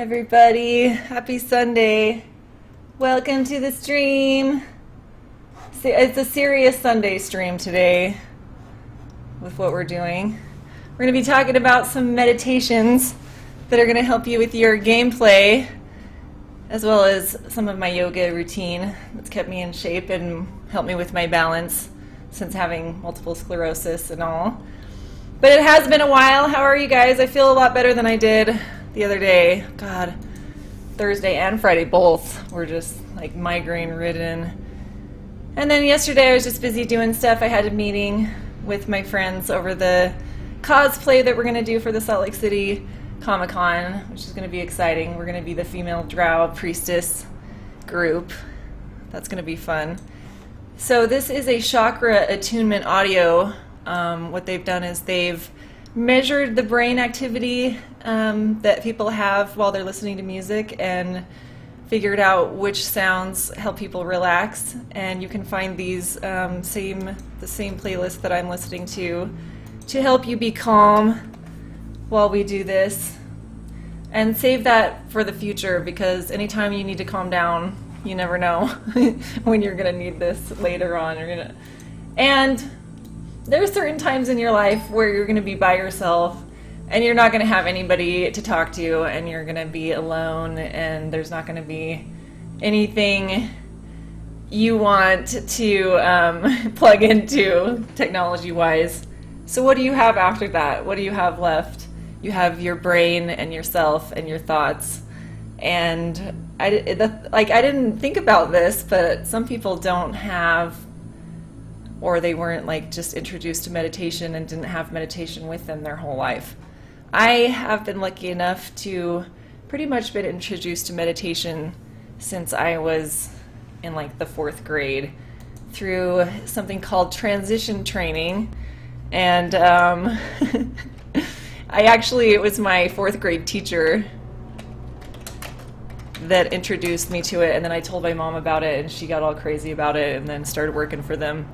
everybody. Happy Sunday. Welcome to the stream. It's a serious Sunday stream today with what we're doing. We're going to be talking about some meditations that are going to help you with your gameplay, as well as some of my yoga routine that's kept me in shape and helped me with my balance since having multiple sclerosis and all. But it has been a while. How are you guys? I feel a lot better than I did the other day. God, Thursday and Friday both were just like migraine ridden. And then yesterday I was just busy doing stuff. I had a meeting with my friends over the cosplay that we're going to do for the Salt Lake City Comic-Con, which is going to be exciting. We're going to be the female drow priestess group. That's going to be fun. So this is a chakra attunement audio. What they've done is they've measured the brain activity that people have while they're listening to music and figured out which sounds help people relax. And you can find these the same playlist that I'm listening to help you be calm while we do this. And save that for the future, because anytime you need to calm down, you never know when you're going to need this later on. And there are certain times in your life where you're going to be by yourself and you're not going to have anybody to talk to, and you're going to be alone, and there's not going to be anything you want to plug into technology-wise. So what do you have after that? What do you have left? You have your brain and yourself and your thoughts. And I didn't think about this, but some people don't have, or they weren't like just introduced to meditation and didn't have meditation with them their whole life. I have been lucky enough to pretty much been introduced to meditation since I was in like the 4th grade through something called transition training. And it was my 4th grade teacher that introduced me to it, and then I told my mom about it and she got all crazy about it and then started working for them.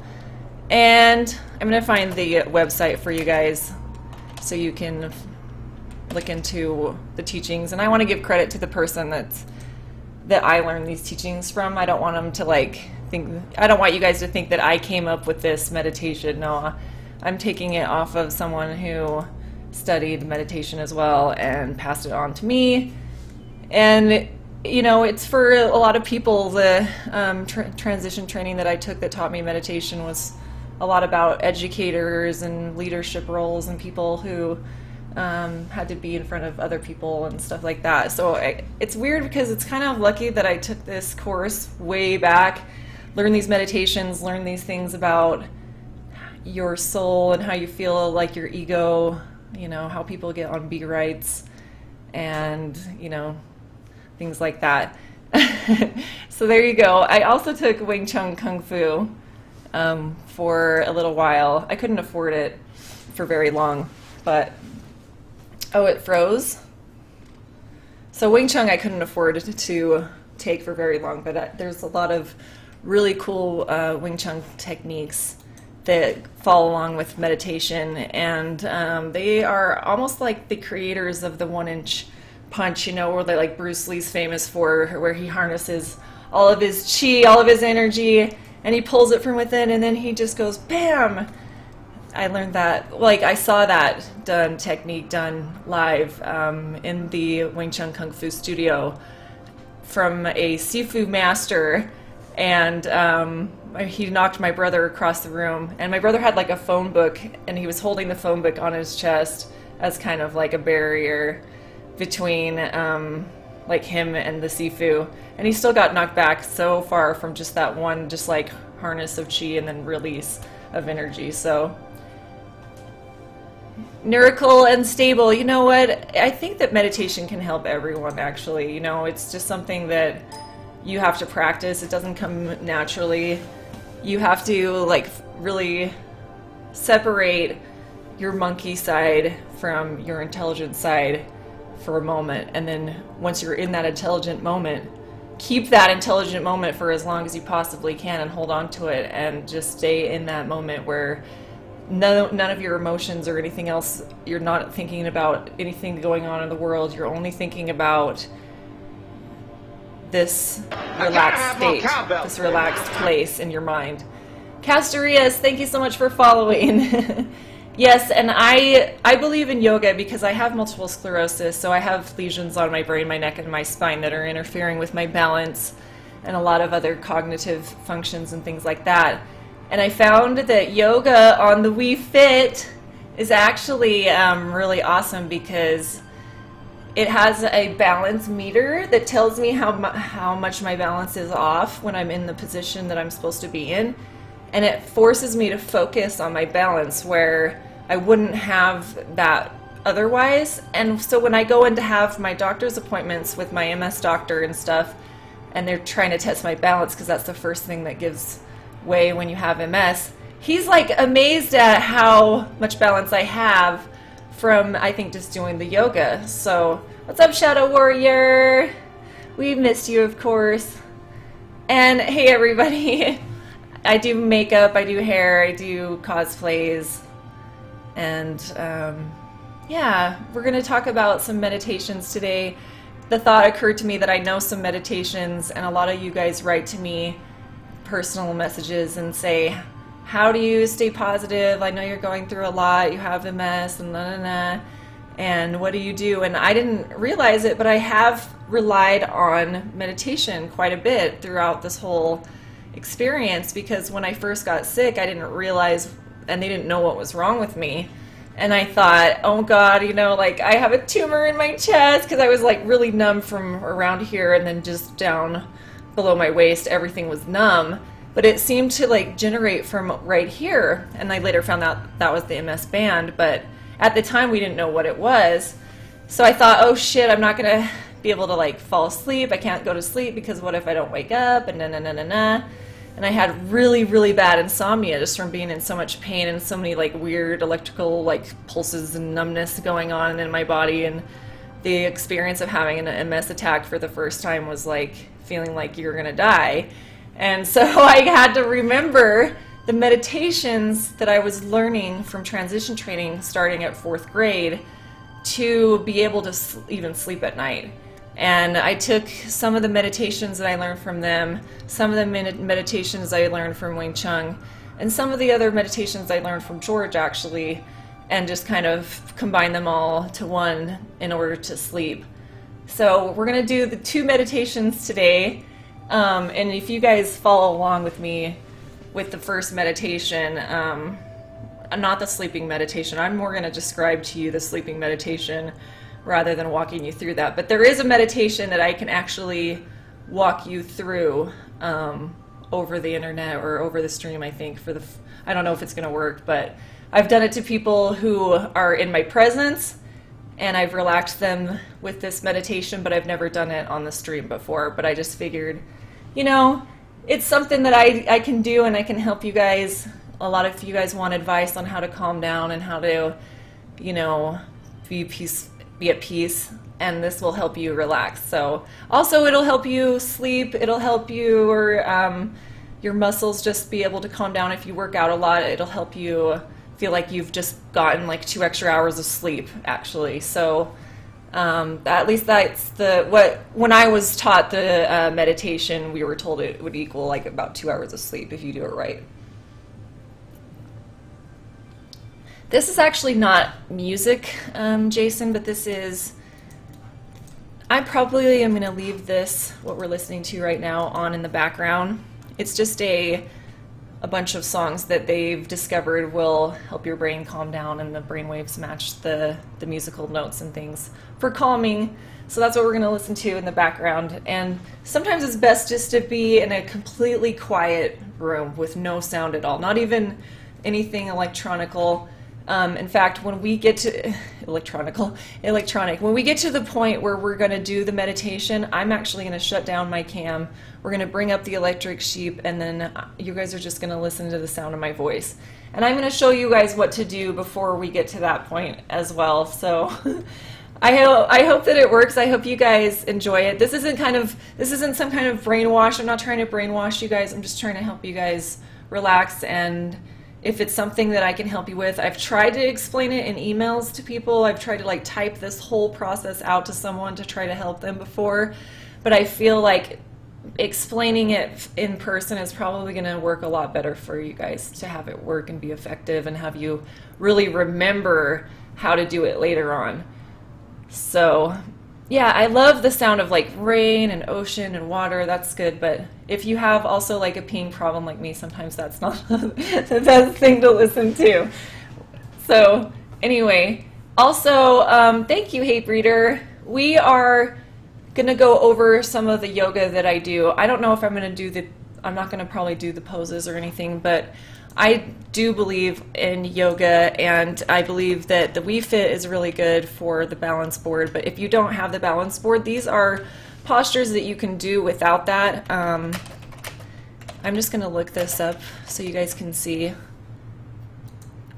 And I'm going to find the website for you guys so you can look into the teachings. And I want to give credit to the person that I learned these teachings from. I don't want them to I don't want you guys to think that I came up with this meditation. No, I'm taking it off of someone who studied meditation as well and passed it on to me. And you know, it's for a lot of people. The transition training that I took that taught me meditation was a lot about educators and leadership roles and people who had to be in front of other people and stuff like that. So it's weird because it's kind of lucky that I took this course way back, learned these meditations, learned these things about your soul and how you feel like your ego, you know, how people get on B rights and, you know, things like that. So there you go. I also took Wing Chun Kung Fu for a little while. I couldn't afford it for very long, but oh, it froze. So Wing Chun I couldn't afford to take for very long, but there's a lot of really cool Wing Chun techniques that fall along with meditation, and they are almost like the creators of the 1-inch punch, you know, where they, like Bruce Lee's famous for, where he harnesses all of his chi, all of his energy, and he pulls it from within, and then he just goes bam. I learned that, like I saw that technique done live in the Wing Chun Kung Fu studio from a Sifu master, and he knocked my brother across the room, and my brother had like a phone book, and he was holding the phone book on his chest as kind of like a barrier between like him and the Sifu, and he still got knocked back so far from just that one just like harness of chi and then release of energy. So Miracle and Stable, you know what, I think that meditation can help everyone actually. You know, it's just something that you have to practice. It doesn't come naturally. You have to like really separate your monkey side from your intelligent side for a moment, and then once you're in that intelligent moment, keep that intelligent moment for as long as you possibly can and hold on to it and just stay in that moment where none of your emotions or anything else, you're not thinking about anything going on in the world, you're only thinking about this relaxed state, this relaxed place in your mind. Castorius, thank you so much for following. Yes, and I believe in yoga because I have multiple sclerosis, so I have lesions on my brain, my neck, and my spine that are interfering with my balance and a lot of other cognitive functions and things like that. And I found that yoga on the Wii Fit is actually really awesome because it has a balance meter that tells me how much my balance is off when I'm in the position that I'm supposed to be in. And it forces me to focus on my balance where I wouldn't have that otherwise. And so when I go in to have my doctor's appointments with my MS doctor and stuff, and they're trying to test my balance because that's the first thing that gives way when you have MS, he's like amazed at how much balance I have from, I think, just doing the yoga. So what's up, Shadow Warrior? We missed you, of course. And hey, everybody. I do makeup, I do hair, I do cosplays, and yeah, we're going to talk about some meditations today. The thought occurred to me that I know some meditations, and a lot of you guys write to me personal messages and say, how do you stay positive? I know you're going through a lot, you have MS, and and what do you do? And I didn't realize it, but I have relied on meditation quite a bit throughout this whole experience, because when I first got sick, I didn't realize, and they didn't know what was wrong with me. And I thought, oh God, you know, like I have a tumor in my chest, because I was like really numb from around here, and then just down below my waist, everything was numb. But it seemed to like generate from right here. And I later found out that was the MS band, but at the time we didn't know what it was. So I thought, oh shit, I'm not gonna be able to like fall asleep. I can't go to sleep because what if I don't wake up, and And I had really, really bad insomnia just from being in so much pain and so many like weird electrical like pulses and numbness going on in my body. And the experience of having an MS attack for the first time was like feeling like you're gonna die. And so I had to remember the meditations that I was learning from transition training starting at 4th grade to be able to even sleep at night. And I took some of the meditations that I learned from them, some of the meditations I learned from Wing Chun, and some of the other meditations I learned from George, actually, and just kind of combine them all to one in order to sleep. So we're going to do the 2 meditations today, and if you guys follow along with me with the first meditation, not the sleeping meditation, I'm more going to describe to you the sleeping meditation rather than walking you through that. But there is a meditation that I can actually walk you through over the internet or over the stream, I think. I don't know if it's going to work, but I've done it to people who are in my presence, and I've relaxed them with this meditation, but I've never done it on the stream before. But I just figured, you know, it's something that I can do, and I can help you guys. A lot of you guys want advice on how to calm down and how to, you know, be at peace, and this will help you relax. So also it'll help you sleep, it'll help you your muscles just be able to calm down if you work out a lot. It'll help you feel like you've just gotten like 2 extra hours of sleep, actually. So at least that's when I was taught the meditation, we were told it would equal like about 2 hours of sleep if you do it right. This is actually not music, Jason, but this is, I probably am going to leave this, what we're listening to right now, on in the background. It's just a bunch of songs that they've discovered will help your brain calm down, and the brain waves match the musical notes and things for calming. So that's what we're going to listen to in the background. And sometimes it's best just to be in a completely quiet room with no sound at all, not even anything electronical. In fact, when we get to electronic, when we get to the point where we're going to do the meditation, I'm actually going to shut down my cam. We're going to bring up the electric sheep, and then you guys are just going to listen to the sound of my voice. And I'm going to show you guys what to do before we get to that point as well. So I hope that it works. I hope you guys enjoy it. This isn't some kind of brainwash. I'm not trying to brainwash you guys. I'm just trying to help you guys relax. And if it's something that I can help you with, I've tried to explain it in emails to people. I've tried to like type this whole process out to someone to try to help them before, but I feel like explaining it in person is probably going to work a lot better for you guys to have it work and be effective and have you really remember how to do it later on. So yeah, I love the sound of like rain and ocean and water. That's good. But if you have also like a peeing problem like me, sometimes that's not the best thing to listen to. So anyway, also, thank you, Hey Breeder. We are going to go over some of the yoga that I do. I don't know if I'm going to do I'm not going to probably do the poses or anything, but I do believe in yoga, and I believe that the Wii Fit is really good for the balance board. But if you don't have the balance board, these are postures that you can do without that. I'm just going to look this up so you guys can see.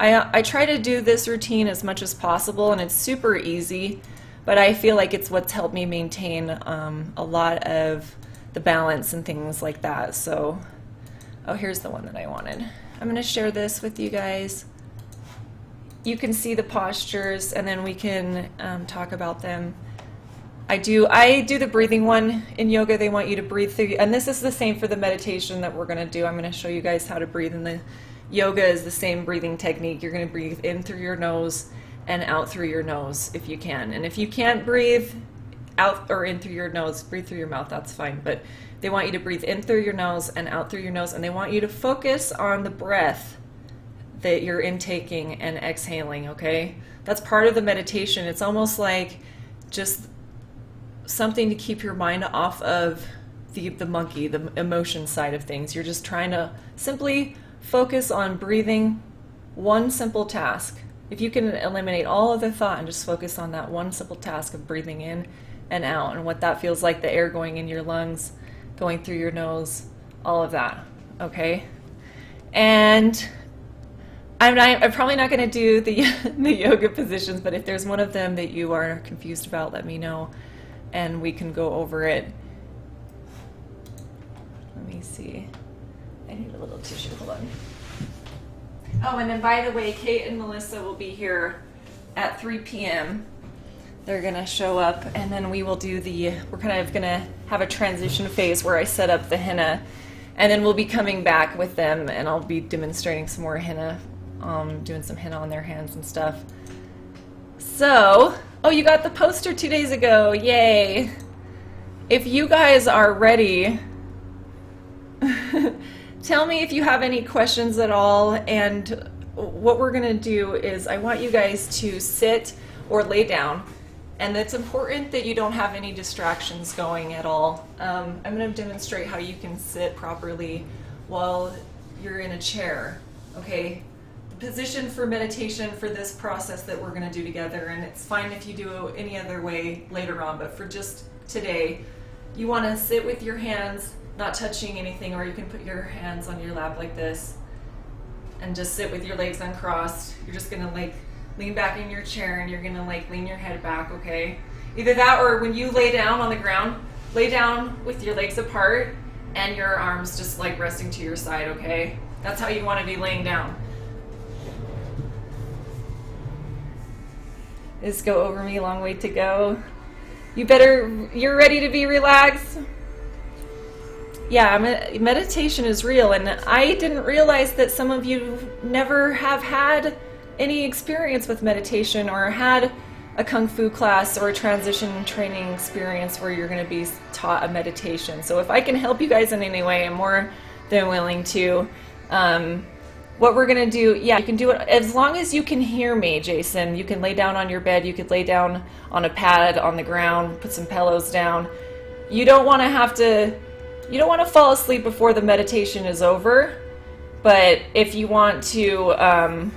I try to do this routine as much as possible, and it's super easy, but I feel like it's what's helped me maintain a lot of the balance and things like that. So, oh, here's the one that I wanted. I'm going to share this with you guys. You can see the postures, and then we can talk about them. I do the breathing one in yoga. They want you to breathe through, and this is the same for the meditation that we're going to do. I'm going to show you guys how to breathe, and the yoga is the same breathing technique. You're going to breathe in through your nose and out through your nose if you can. And if you can't breathe out or in through your nose, breathe through your mouth, that's fine. But they want you to breathe in through your nose and out through your nose, and they want you to focus on the breath that you're intaking and exhaling, okay? That's part of the meditation. It's almost like just something to keep your mind off of the monkey, the emotion side of things. You're just trying to simply focus on breathing one simple task. If you can eliminate all other thought and just focus on that one simple task of breathing in and out and what that feels like, the air going in your lungs, going through your nose, all of that, okay? And I'm probably not going to do the yoga positions, but if there's one of them that you are confused about, let me know and we can go over it. Let me see. I need a little tissue, hold on. Oh, and then by the way, Kate and Melissa will be here at 3 p.m. They're gonna show up, and then we will do we're kind of gonna have a transition phase where I set up the henna, and then we'll be coming back with them, and I'll be demonstrating some more henna, doing some henna on their hands and stuff. So, oh, you got the poster 2 days ago, yay! If you guys are ready, tell me if you have any questions at all, and what we're gonna do is I want you guys to sit or lay down. And it's important that you don't have any distractions going at all. I'm going to demonstrate how you can sit properly while you're in a chair, okay? The position for meditation for this process that we're going to do together, and it's fine if you do any other way later on, but for just today, you want to sit with your hands not touching anything, or you can put your hands on your lap like this and just sit with your legs uncrossed. You're just going to like lean back in your chair, and you're gonna like lean your head back, okay? Either that, or when you lay down on the ground, lay down with your legs apart and your arms just like resting to your side, okay? That's how you want to be laying down. This go over me, long way to go. You're ready to be relaxed? Yeah, meditation is real, and I didn't realize that some of you never have had any experience with meditation or had a kung fu class or a transition training experience where you're going to be taught a meditation. So if I can help you guys in any way, I'm more than willing to. What we're going to do, yeah, you can do it as long as you can hear me, Jason. You can lay down on your bed, you could lay down on a pad on the ground, put some pillows down. You don't want to fall asleep before the meditation is over, but if you want to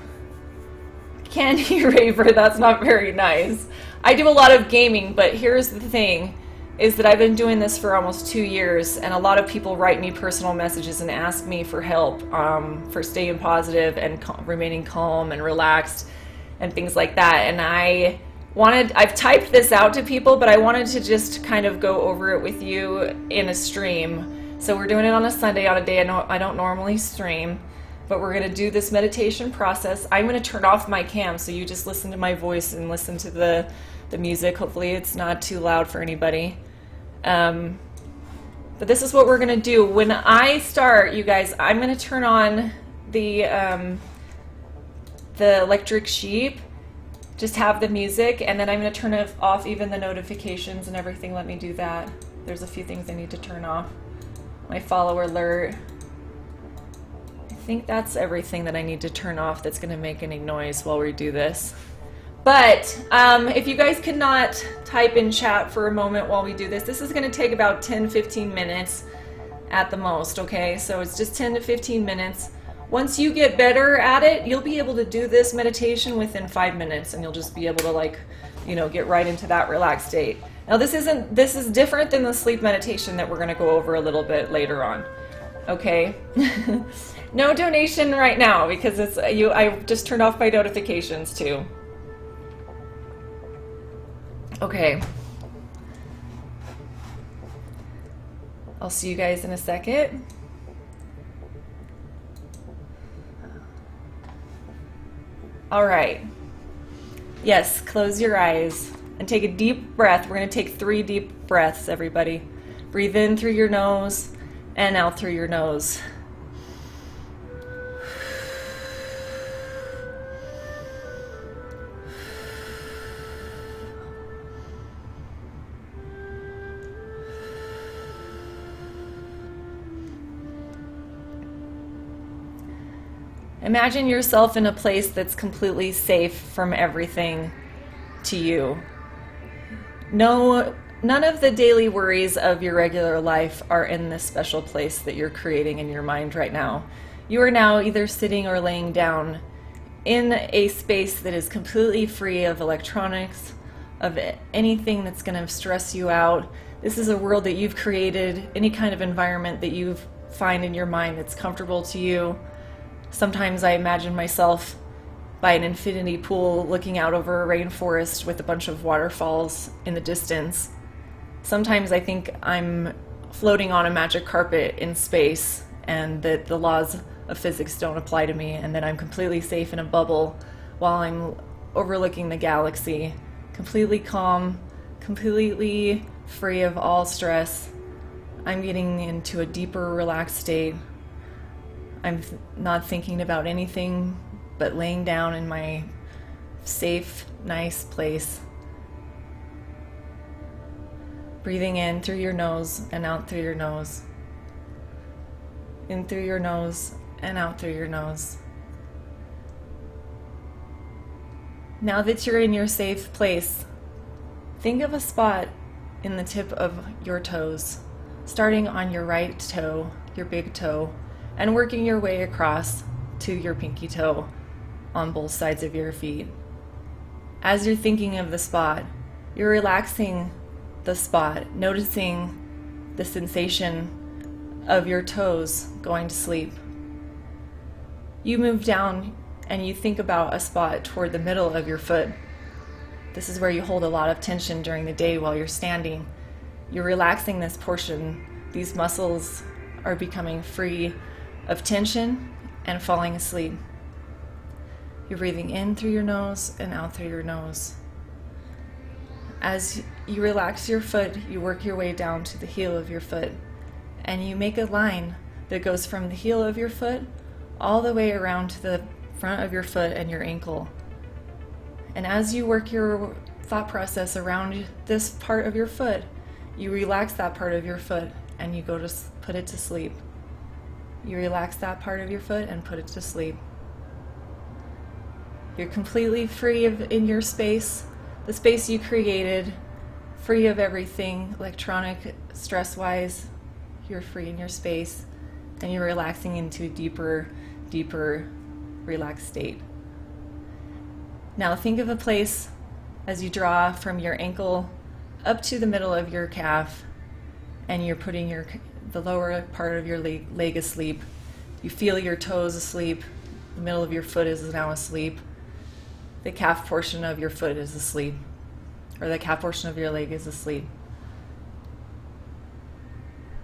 candy raver, that's not very nice. I do a lot of gaming, but here's the thing, is that I've been doing this for almost 2 years, and a lot of people write me personal messages and ask me for help for staying positive and remaining calm and relaxed and things like that. And I've typed this out to people, but I wanted to just kind of go over it with you in a stream. So we're doing it on a Sunday, on a day I don't normally stream. But we're going to do this meditation process. I'm going to turn off my cam, so you just listen to my voice and listen to the music. Hopefully it's not too loud for anybody. And But this is what we're going to do. When I start, you guys, I'm going to turn on the electric sheep, just have the music, and then I'm going to turn off even the notifications and everything. Let me do that. There's a few things I need to turn off. My follower alert. I think that's everything that I need to turn off that's going to make any noise while we do this. But if you guys cannot type in chat for a moment while we do this, this is going to take about 10-15 minutes at the most, okay? So it's just 10 to 15 minutes. Once you get better at it, you'll be able to do this meditation within 5 minutes, and you'll just be able to, like, you know, get right into that relaxed state. Now this is different than the sleep meditation that we're going to go over a little bit later on, okay? No donation right now because it's I just turned off my notifications too. Okay. I'll see you guys in a second. All right. Yes, close your eyes and take a deep breath. We're going to take 3 deep breaths, everybody. Breathe in through your nose and out through your nose. Imagine yourself in a place that's completely safe from everything to you. None of the daily worries of your regular life are in this special place that you're creating in your mind right now. You are now either sitting or laying down in a space that is completely free of electronics, of anything that's going to stress you out. This is a world that you've created, any kind of environment that you find in your mind that's comfortable to you. Sometimes I imagine myself by an infinity pool looking out over a rainforest with a bunch of waterfalls in the distance. Sometimes I think I'm floating on a magic carpet in space and that the laws of physics don't apply to me and that I'm completely safe in a bubble while I'm overlooking the galaxy, completely calm, completely free of all stress. I'm getting into a deeper, relaxed state. I'm not thinking about anything but laying down in my safe, nice place. Breathing in through your nose and out through your nose. In through your nose and out through your nose. Now that you're in your safe place, think of a spot in the tip of your toes, starting on your right toe, your big toe, and working your way across to your pinky toe on both sides of your feet. As you're thinking of the spot, you're relaxing the spot, noticing the sensation of your toes going to sleep. You move down and you think about a spot toward the middle of your foot. This is where you hold a lot of tension during the day while you're standing. You're relaxing this portion. These muscles are becoming free of tension and falling asleep. You're breathing in through your nose and out through your nose. As you relax your foot, you work your way down to the heel of your foot, and you make a line that goes from the heel of your foot all the way around to the front of your foot and your ankle. And as you work your thought process around this part of your foot, you relax that part of your foot and you go to put it to sleep. You relax that part of your foot and put it to sleep. You're completely free in your space, the space you created, free of everything electronic, stress-wise. You're free in your space, and you're relaxing into a deeper, deeper, relaxed state. Now think of a place as you draw from your ankle up to the middle of your calf, and you're putting the lower part of your leg asleep. You feel your toes asleep. The middle of your foot is now asleep. The calf portion of your foot is asleep, or the calf portion of your leg is asleep.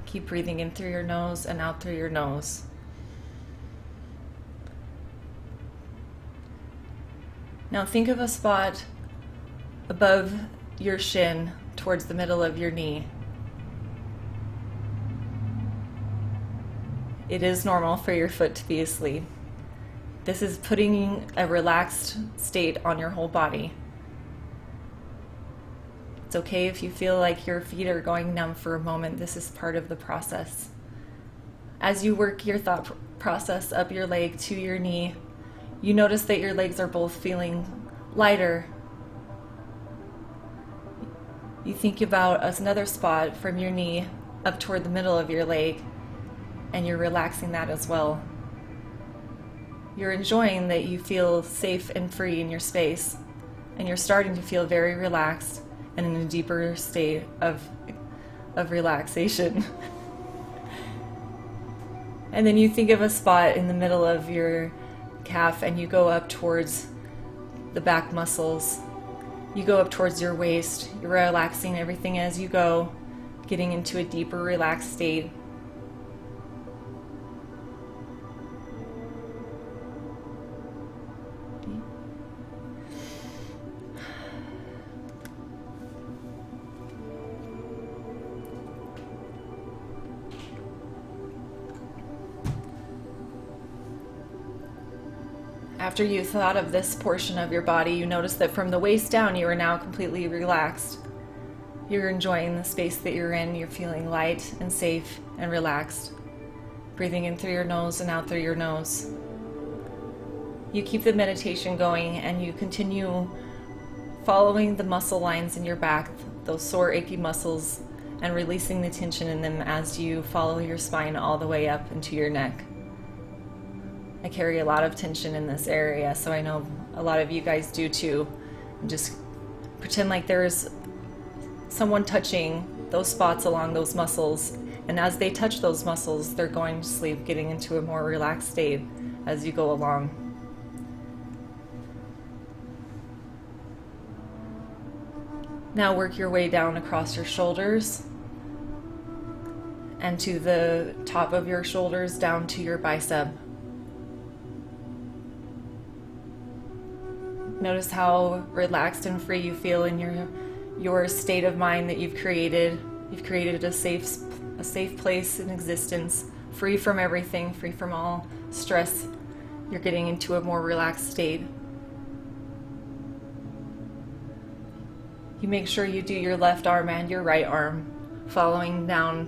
Keep breathing in through your nose and out through your nose. Now think of a spot above your shin towards the middle of your knee. It is normal for your foot to be asleep. This is putting a relaxed state on your whole body. It's okay if you feel like your feet are going numb for a moment. This is part of the process. As you work your thought process up your leg to your knee, you notice that your legs are both feeling lighter. You think about another spot from your knee up toward the middle of your leg, and you're relaxing that as well. You're enjoying that you feel safe and free in your space, and you're starting to feel very relaxed and in a deeper state of relaxation. And then you think of a spot in the middle of your calf, and you go up towards the back muscles. You go up towards your waist. You're relaxing everything as you go, getting into a deeper relaxed state. After you thought of this portion of your body, you notice that from the waist down, you are now completely relaxed. You're enjoying the space that you're in. You're feeling light and safe and relaxed. Breathing in through your nose and out through your nose. You keep the meditation going, and you continue following the muscle lines in your back, those sore, achy muscles, and releasing the tension in them as you follow your spine all the way up into your neck. I carry a lot of tension in this area, so I know a lot of you guys do too. And just pretend like there's someone touching those spots along those muscles, and as they touch those muscles, they're going to sleep, getting into a more relaxed state as you go along. Now work your way down across your shoulders and to the top of your shoulders down to your bicep. Notice how relaxed and free you feel in your state of mind that you've created. You've created a safe place in existence, free from everything, free from all stress. You're getting into a more relaxed state. You make sure you do your left arm and your right arm, following down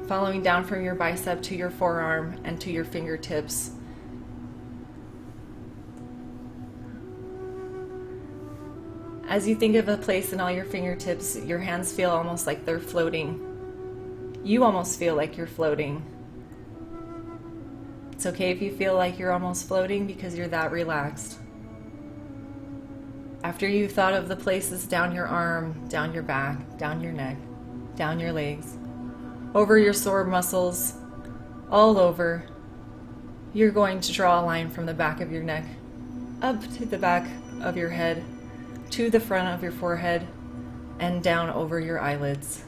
from your bicep to your forearm and to your fingertips. As you think of a place in all your fingertips, your hands feel almost like they're floating. You almost feel like you're floating. It's okay if you feel like you're almost floating because you're that relaxed. After you've thought of the places down your arm, down your back, down your neck, down your legs, over your sore muscles, all over, you're going to draw a line from the back of your neck up to the back of your head, to the front of your forehead, and down over your eyelids.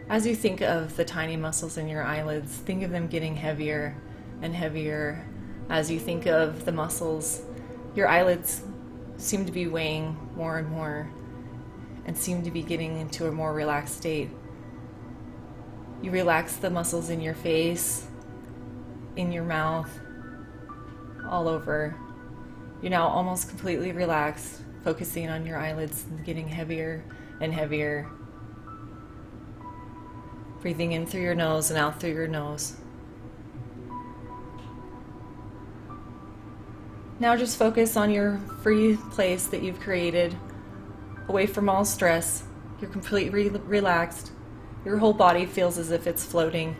As you think of the tiny muscles in your eyelids, think of them getting heavier and heavier. As you think of the muscles, your eyelids seem to be weighing more and more and seem to be getting into a more relaxed state. You relax the muscles in your face, in your mouth, all over. You're now almost completely relaxed, focusing on your eyelids and getting heavier and heavier. Breathing in through your nose and out through your nose. Now just focus on your free place that you've created, away from all stress. You're completely relaxed. Your whole body feels as if it's floating,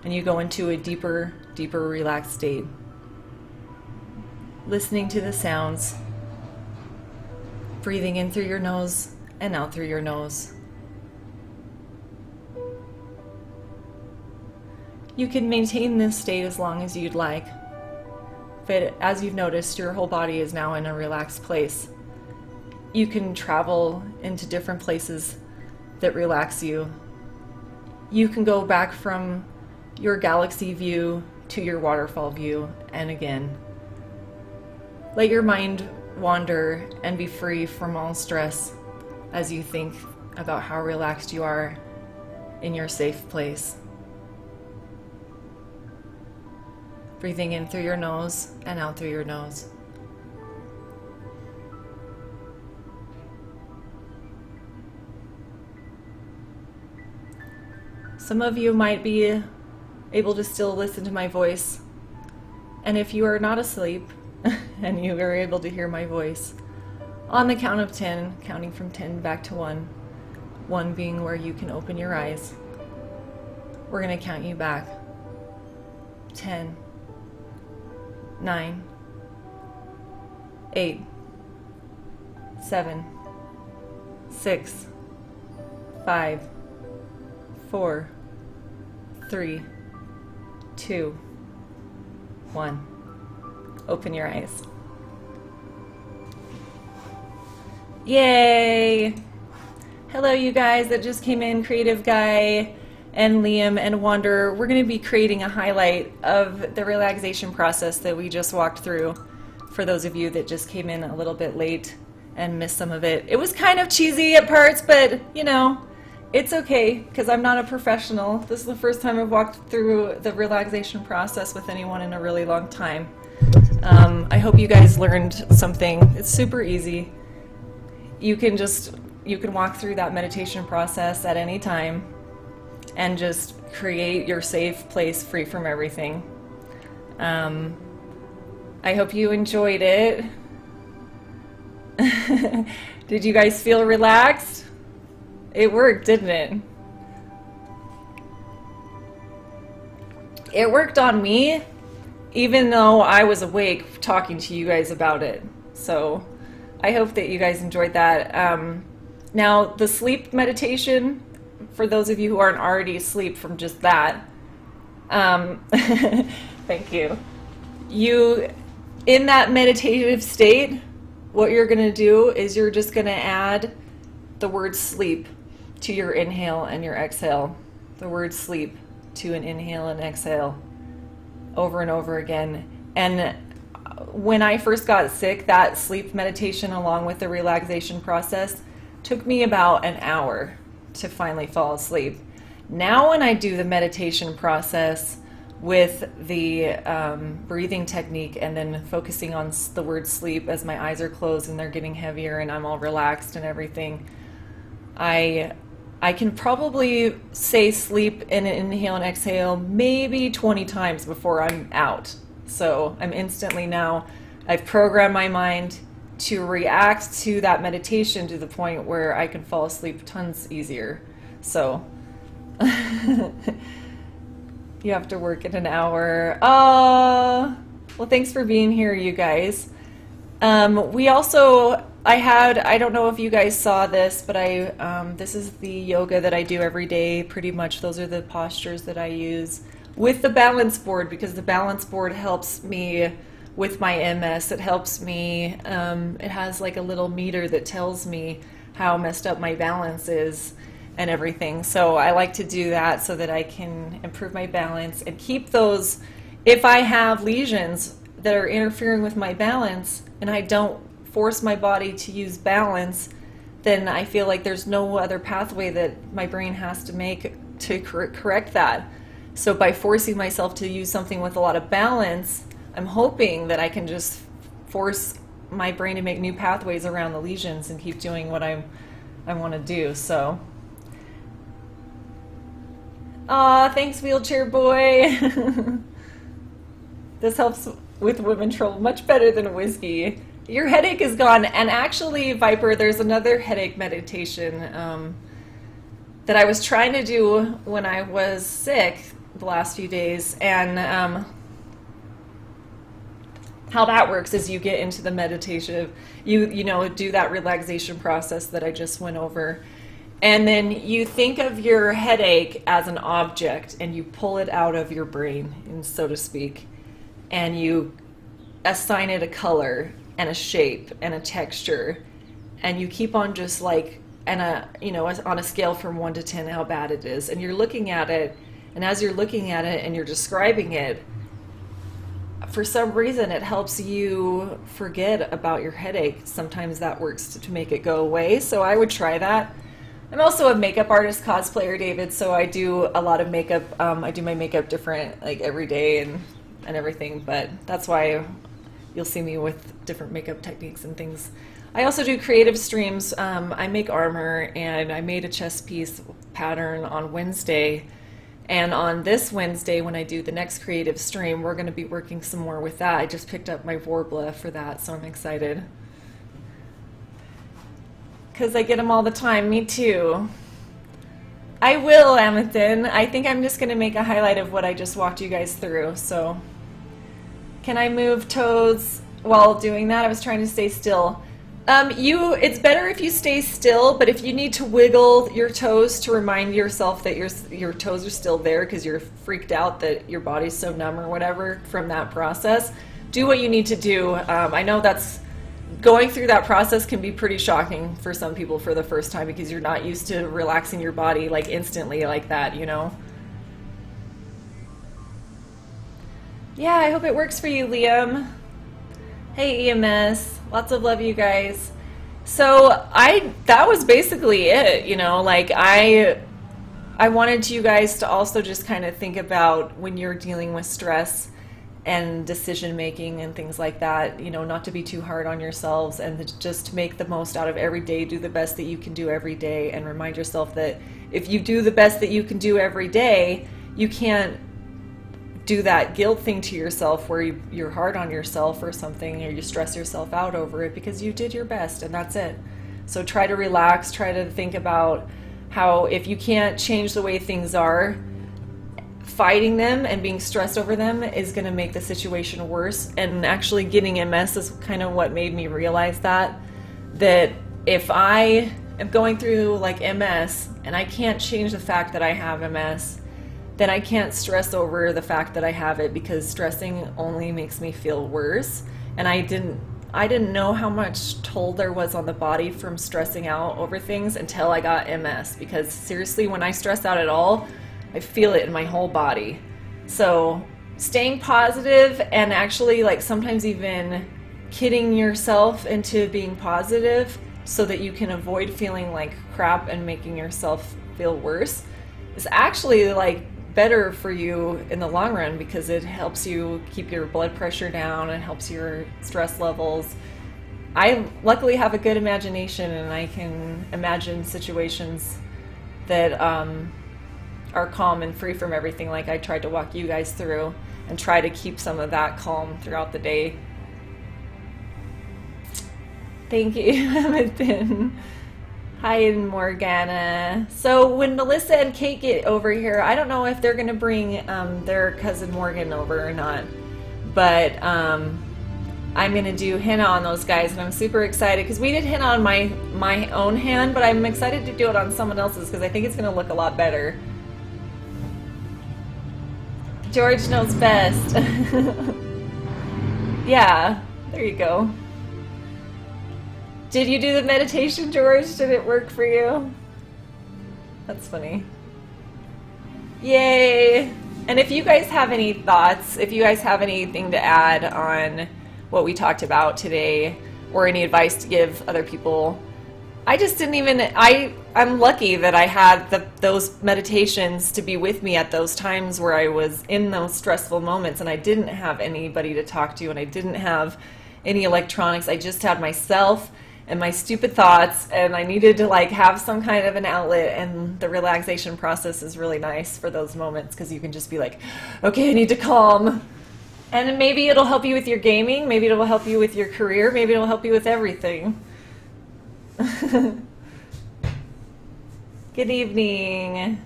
and you go into a deeper, deeper relaxed state. Listening to the sounds. Breathing in through your nose and out through your nose. You can maintain this state as long as you'd like, but as you've noticed, your whole body is now in a relaxed place. You can travel into different places that relax you. You can go back from your galaxy view to your waterfall view, and again. Let your mind wander and be free from all stress as you think about how relaxed you are in your safe place. Breathing in through your nose and out through your nose. Some of you might be able to still listen to my voice. And if you are not asleep and you are able to hear my voice, on the count of 10, counting from 10 back to 1, 1 being where you can open your eyes, we're going to count you back. 10, 9, 8, 7, 6, 5, 4, 3, 2, 1. Open your eyes. Yay! Hello, you guys that just came in, Creative Guy and Liam and Wander. We're going to be creating a highlight of the relaxation process that we just walked through for those of you that just came in a little bit late and missed some of it. It was kind of cheesy at parts, but you know, it's okay because I'm not a professional. This is the first time I've walked through the relaxation process with anyone in a really long time. I hope you guys learned something. It's super easy. You can walk through that meditation process at any time and just create your safe place free from everything. I hope you enjoyed it. Did you guys feel relaxed? It worked, didn't it? It worked on me, even though I was awake talking to you guys about it. So I hope that you guys enjoyed that. Now, the sleep meditation, for those of you who aren't already asleep from just that, thank you. In that meditative state, what you're going to do is you're just going to add the word sleep to your inhale and your exhale. The word sleep to an inhale and exhale over and over again. And when I first got sick, that sleep meditation along with the relaxation process took me about an hour to finally fall asleep. Now when I do the meditation process with the breathing technique and then focusing on the word sleep as my eyes are closed and they're getting heavier and I'm all relaxed and everything, I can probably say sleep in an inhale and exhale maybe 20 times before I'm out. So I'm instantly now, I've programmed my mind to react to that meditation to the point where I can fall asleep tons easier. So you have to work in an hour. Well, thanks for being here, you guys. I don't know if you guys saw this, but this is the yoga that I do every day. Pretty much those are the postures that I use with the balance board, because the balance board helps me with my MS. It helps me, it has like a little meter that tells me how messed up my balance is and everything. So I like to do that so that I can improve my balance and keep those. If I have lesions that are interfering with my balance and I don't force my body to use balance, then I feel like there's no other pathway that my brain has to make to correct that. So by forcing myself to use something with a lot of balance, I'm hoping that I can just force my brain to make new pathways around the lesions and keep doing what I want to do. So, aw, thanks, wheelchair boy. This helps with women troll much better than whiskey. Your headache is gone. And actually, Viper, there's another headache meditation that I was trying to do when I was sick the last few days. And how that works is you get into the meditation, you know, do that relaxation process that I just went over. And then you think of your headache as an object and you pull it out of your brain, and so to speak, and you assign it a color and a shape and a texture, and you keep on just like, you know, on a scale from 1 to 10 how bad it is, and you're looking at it, and as you're looking at it and you're describing it, for some reason it helps you forget about your headache. Sometimes that works to make it go away, so I would try that. I'm also a makeup artist, cosplayer, David, so I do a lot of makeup. I do my makeup different, like every day, and and everything, but that's why you'll see me with different makeup techniques and things. I also do creative streams. I make armor, and I made a chest piece pattern on Wednesday. And on this Wednesday, when I do the next creative stream, we're going to be working some more with that. I just picked up my Vorbla for that, so I'm excited. Because I get them all the time. Me too. I will, Amethyst. I think I'm just going to make a highlight of what I just walked you guys through. So, can I move toes while doing that? I was trying to stay still. It's better if you stay still, but if you need to wiggle your toes to remind yourself that your toes are still there because you're freaked out that your body's so numb or whatever from that process, do what you need to do. I know that's going through that process can be pretty shocking for some people for the first time because you're not used to relaxing your body like instantly like that, you know? Yeah, I hope it works for you, Liam. Hey, EMS. Lots of love, you guys. So that was basically it, you know, like I wanted you guys to also just kind of think about when you're dealing with stress and decision making and things like that, you know, not to be too hard on yourselves and just make the most out of every day, do the best that you can do every day, and remind yourself that if you do the best that you can do every day, you can't do that guilt thing to yourself where you're hard on yourself or something, or you stress yourself out over it because you did your best and that's it. So try to relax, try to think about how if you can't change the way things are, fighting them and being stressed over them is going to make the situation worse. And actually getting MS is kind of what made me realize that if I am going through like MS and I can't change the fact that I have MS, then I can't stress over the fact that I have it, because stressing only makes me feel worse. And I didn't know how much toll there was on the body from stressing out over things until I got MS, because seriously, when I stress out at all, I feel it in my whole body. So staying positive and actually like sometimes even kidding yourself into being positive so that you can avoid feeling like crap and making yourself feel worse is actually like better for you in the long run, because it helps you keep your blood pressure down and helps your stress levels. I luckily have a good imagination, and I can imagine situations that are calm and free from everything, like I tried to walk you guys through, and try to keep some of that calm throughout the day. Thank you, Hamilton. Hi, Morgana. So when Melissa and Kate get over here, I don't know if they're going to bring their cousin Morgan over or not, but I'm going to do henna on those guys, and I'm super excited because we did henna on my own hand, but I'm excited to do it on someone else's because I think it's going to look a lot better. George knows best. Yeah, there you go. Did you do the meditation, George? Did it work for you? That's funny. Yay! And if you guys have any thoughts, if you guys have anything to add on what we talked about today, or any advice to give other people, I just didn't even, I'm lucky that I had those meditations to be with me at those times where I was in those stressful moments, and I didn't have anybody to talk to, and I didn't have any electronics. I just had myself and my stupid thoughts, and I needed to like have some kind of an outlet, and the relaxation process is really nice for those moments because you can just be like, okay, I need to calm. And maybe it'll help you with your gaming, maybe it'll help you with your career, maybe it'll help you with everything. Good evening.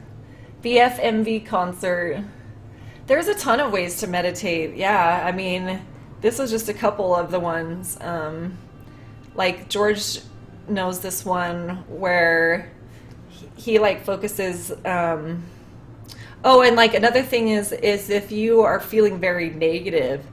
BFMV concert. There's a ton of ways to meditate. Yeah, I mean, this was just a couple of the ones. Like George knows this one where he like focuses. Oh, and like another thing is if you are feeling very negative,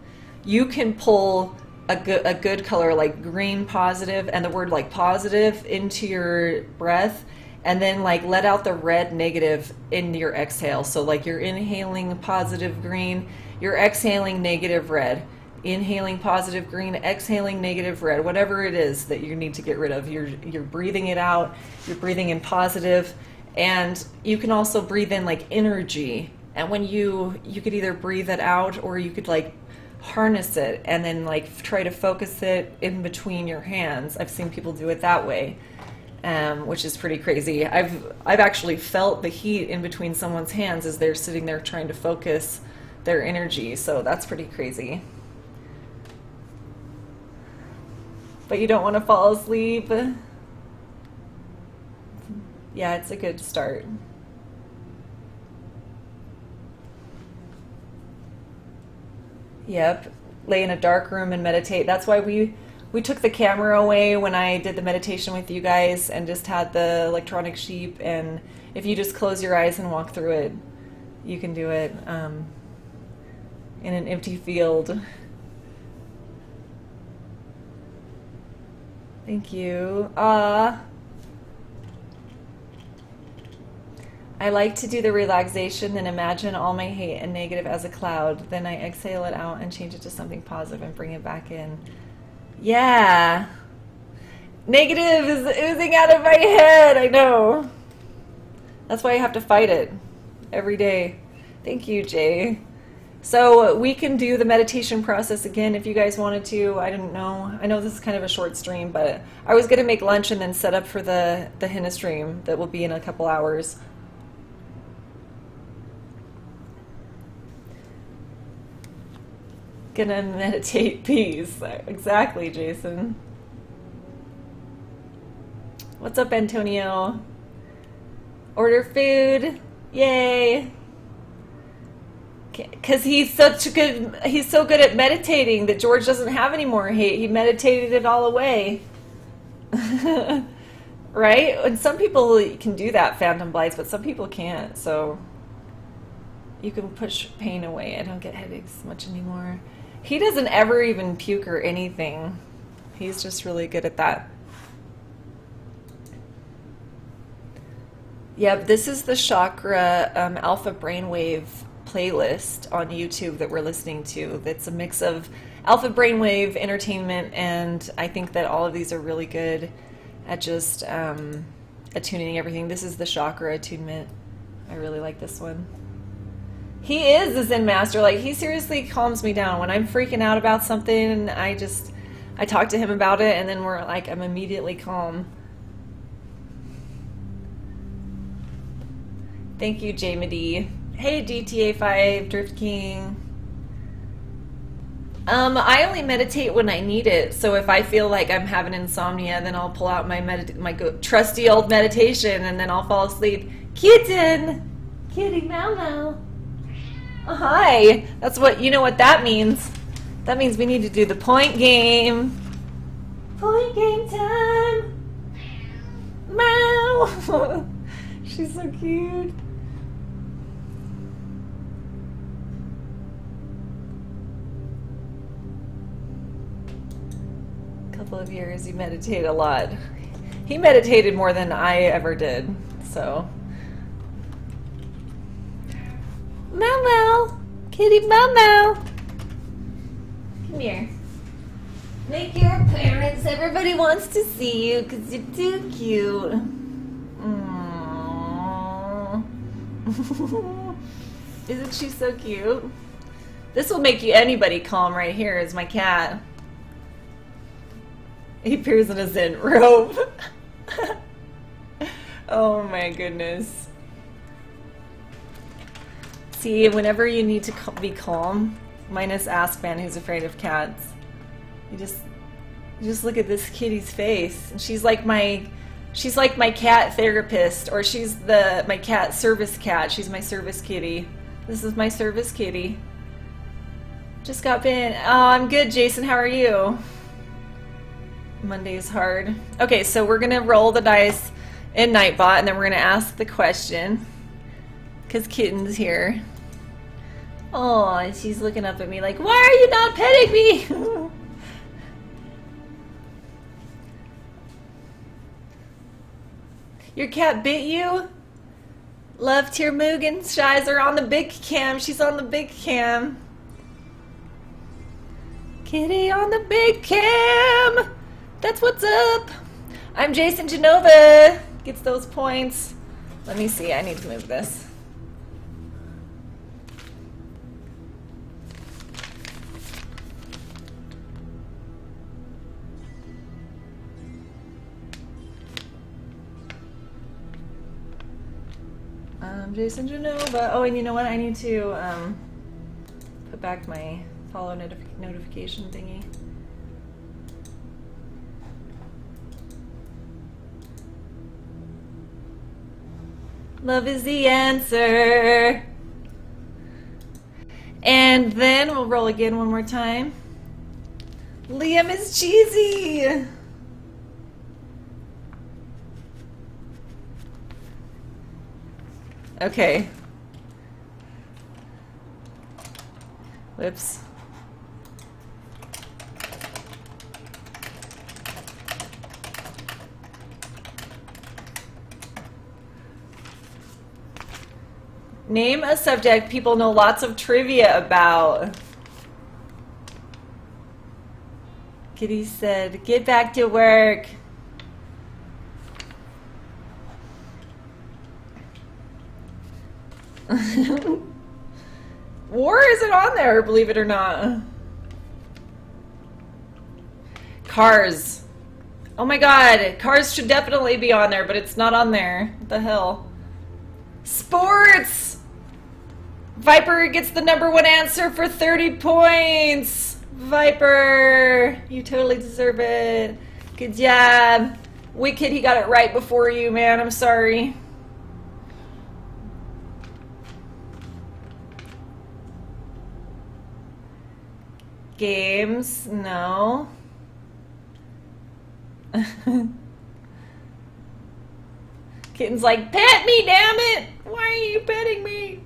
you can pull a good color like green positive and the word like positive into your breath, and then like let out the red negative in your exhale. So like you're inhaling positive green, you're exhaling negative red. Inhaling positive green, exhaling negative red, whatever it is that you need to get rid of. You're breathing it out, you're breathing in positive, and you can also breathe in like energy And when you could either breathe it out, or you could like harness it and then like try to focus it in between your hands. I've seen people do it that way, which is pretty crazy. I've actually felt the heat in between someone's hands as they're sitting there trying to focus their energy, so that's pretty crazy. But you don't want to fall asleep. Yeah, it's a good start. Yep, lay in a dark room and meditate. That's why we took the camera away when I did the meditation with you guys and just had the electronic sheep. And if you just close your eyes and walk through it, you can do it in an empty field. Thank you. I like to do the relaxation, then imagine all my hate and negative as a cloud. Then I exhale it out and change it to something positive and bring it back in. Yeah. Negative is oozing out of my head. I know. That's why I have to fight it every day. Thank you, Jay. So we can do the meditation process again if you guys wanted to. I didn't know. I know this is kind of a short stream, but I was going to make lunch and then set up for the henna stream that will be in a couple hours. Gonna meditate peace. Exactly, Jason. What's up, Antonio? Order food. Yay. Because he's so good at meditating that George doesn't have any more hate. He meditated it all away. Right? And some people can do that, Phantom Blights, but some people can't. So you can push pain away. I don't get headaches much anymore. He doesn't ever even puke or anything. He's just really good at that. Yep, this is the Chakra Alpha Brainwave playlist on YouTube that we're listening to. That's a mix of Alpha Brainwave entertainment, and I think that all of these are really good at just attuning everything. This is the Chakra attunement. I really like this one. He is a Zen master. Like, he seriously calms me down when I'm freaking out about something. I talk to him about it, and then I'm immediately calm. Thank you, Jamie. Hey, DTA5, Drift King. I only meditate when I need it. So if I feel like I'm having insomnia, then I'll pull out my trusty old meditation, and then I'll fall asleep. Kitten! Kitty Mau. Hi. That's what, you know what that means. That means we need to do the point game. Point game time. Meow. She's so cute. Couple of years, you meditate a lot. He meditated more than I ever did, so. Mau, kitty Mau. Come here. Make your appearance. Everybody wants to see you because you're too cute. Isn't she so cute? This will make anybody calm right here is my cat. He appears in a Zen robe. Oh my goodness. See, whenever you need to be calm, minus Askman, who's afraid of cats, you just look at this kitty's face, and she's like my cat therapist, or she's my cat service cat. She's my service kitty. This is my service kitty. Just got in. Oh, I'm good, Jason. How are you? Monday's hard. Okay, so we're gonna roll the dice in Nightbot, and then we're gonna ask the question. Because Kitten's here. Oh, and she's looking up at me like, why are you not petting me? Your cat bit you? Love Tirmugan. Shies are on the big cam. She's on the big cam. Kitty on the big cam. That's what's up. I'm Jason Genova. Gets those points. Let me see. I need to move this. Jason Genova. Oh, and you know what? I need to put back my follow notification thingy. Love is the answer. And then we'll roll again one more time. Liam is cheesy. Okay. Whoops. Name a subject people know lots of trivia about. Kitty said, get back to work. War isn't on there, believe it or not. Cars. Oh my god, Cars should definitely be on there, but it's not on there. What the hell? Sports! Viper gets the #1 answer for 30 points. Viper, you totally deserve it. Good job. Wicked, he got it right before you, man. I'm sorry. Games, no. Kitten's like, pet me, damn it! Why are you petting me?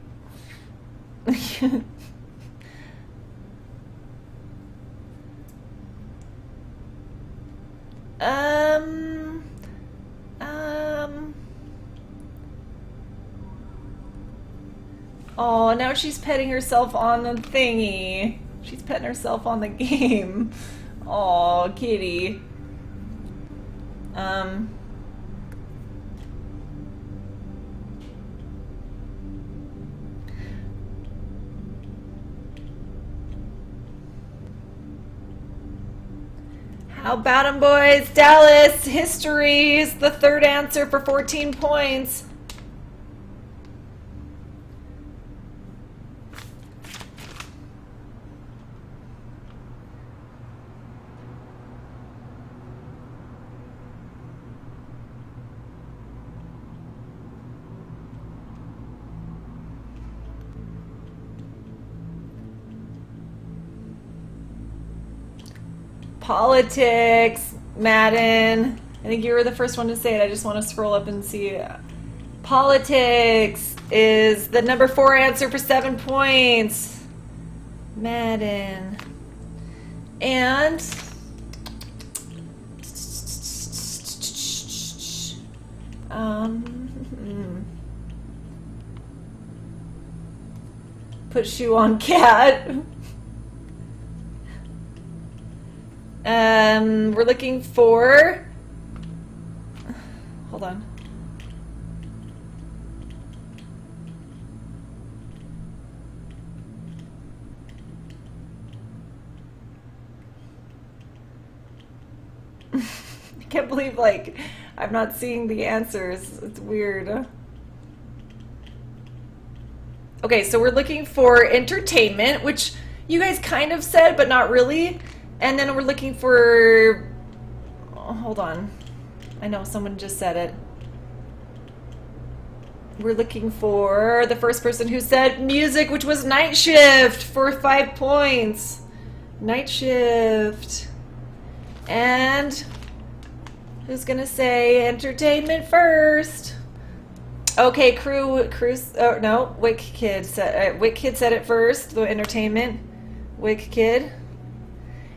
Oh, now she's petting herself on the thingy. She's petting herself on the game. Oh, kitty. How about 'em, boys? Dallas, history is the 3rd answer for 14 points. Politics, Madden. I think you were the first one to say it. I just want to scroll up and see. Politics is the #4 answer for 7 points. Madden. And put shoe on cat. We're looking for, hold on. I can't believe, like, I'm not seeing the answers. It's weird. Okay, so we're looking for entertainment, which you guys kind of said, but not really. And then we're looking for, oh, hold on. I know someone just said it. We're looking for the first person who said music, which was Night Shift for 5 points. Night Shift. And who's gonna say entertainment first? Okay, oh no, Wick Kid said it first, the entertainment. Wick Kid.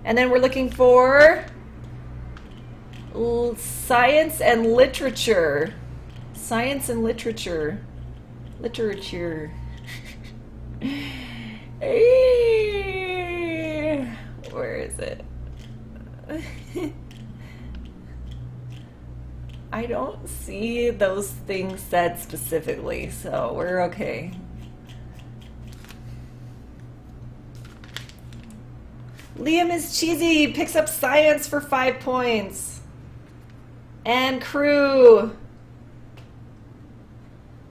And then we're looking for science and literature. Science and literature. Literature. Hey, where is it? I don't see those things said specifically, so we're okay. Liam is cheesy, picks up science for 5 points. And crew.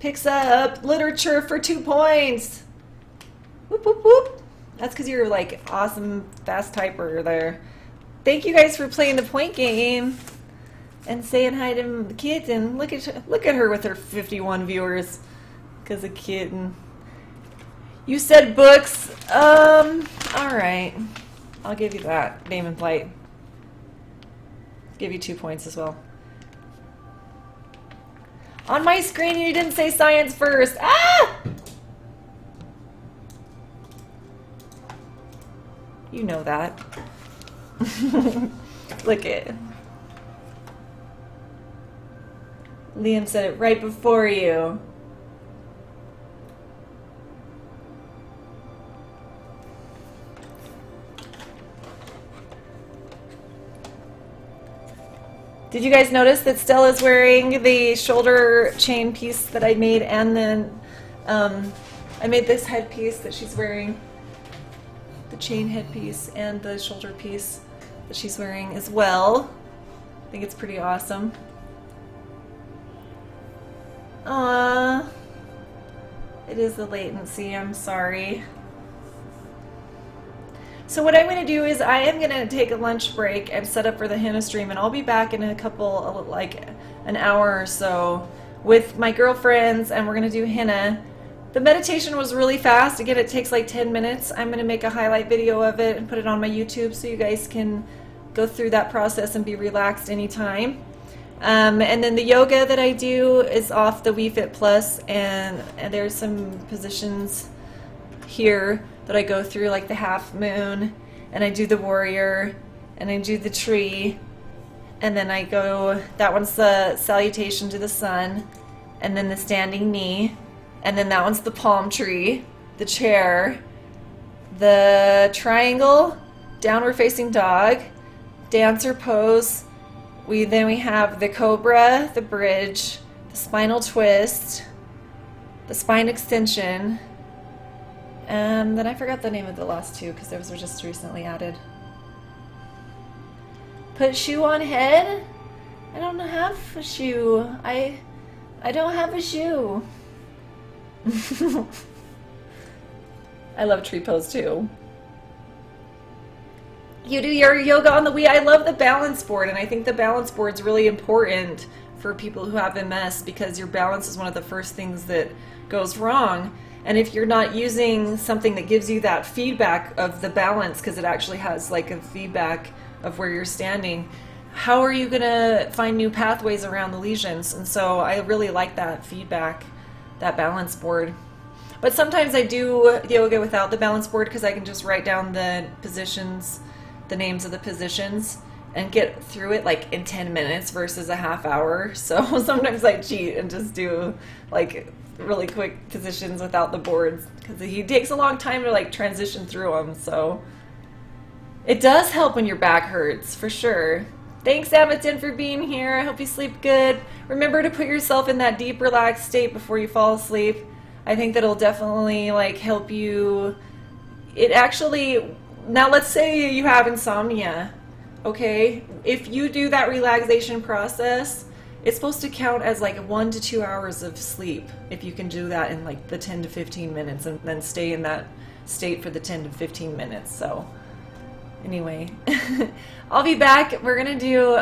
picks up literature for 2 points. Whoop, whoop, whoop. That's because you're like awesome fast typer there. Thank you guys for playing the point game and saying hi to the kids. And look at her with her 51 viewers because of kitten. You said books. All right. I'll give you that. Name and Flight. Give you 2 points as well. On my screen, you didn't say science first. Ah! You know that. Look it. Liam said it right before you. Did you guys notice that Stella's wearing the shoulder chain piece that I made, and then I made this headpiece that she's wearing, the chain headpiece and the shoulder piece that she's wearing as well. I think it's pretty awesome. It is the latency, I'm sorry. So what I'm going to do is I am going to take a lunch break and set up for the henna stream, and I'll be back in a couple, like an hour or so, with my girlfriends, and we're going to do henna. The meditation was really fast. Again, it takes like 10 minutes. I'm going to make a highlight video of it and put it on my YouTube so you guys can go through that process and be relaxed anytime. And then the yoga that I do is off the WeFit Plus, and there's some positions here that I go through, like the half moon, and I do the warrior, and I do the tree, and then I go, that one's the salutation to the sun, and then the standing knee, and then that one's the palm tree, the chair, the triangle, downward facing dog, dancer pose. Then we have the cobra, the bridge, the spinal twist, the spine extension, and then I forgot the name of the last two because those were just recently added. Put shoe on head? I don't have a shoe. I don't have a shoe. I love tree pose too. You do your yoga on the Wii. I love the balance board, and I think the balance board's really important for people who have MS because your balance is one of the first things that goes wrong. And if you're not using something that gives you that feedback of the balance, because it actually has like a feedback of where you're standing, how are you gonna find new pathways around the lesions? And so I really like that feedback, that balance board. But sometimes I do yoga without the balance board because I can just write down the positions, the names of the positions, and get through it like in 10 minutes versus a half hour. So sometimes I cheat and just do like really quick positions without the boards because he takes a long time to like transition through them. So it does help when your back hurts, for sure. Thanks, Amatin, for being here. I hope you sleep good. Remember to put yourself in that deep, relaxed state before you fall asleep. I think that'll definitely like help you. It actually, now let's say you have insomnia, okay? If you do that relaxation process, it's supposed to count as like 1 to 2 hours of sleep if you can do that in like the 10 to 15 minutes and then stay in that state for the 10 to 15 minutes. So anyway, I'll be back. We're gonna do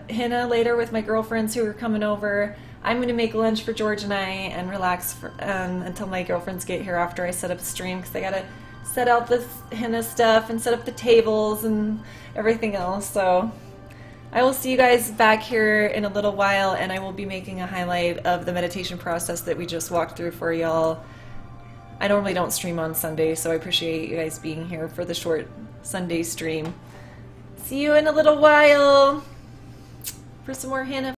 henna later with my girlfriends who are coming over. I'm gonna make lunch for George and I and relax for, until my girlfriends get here after I set up the stream, because I gotta set out the henna stuff and set up the tables and everything else. So I will see you guys back here in a little while, and I will be making a highlight of the meditation process that we just walked through for y'all. I normally don't stream on Sunday, so I appreciate you guys being here for the short Sunday stream. See you in a little while for some more henna.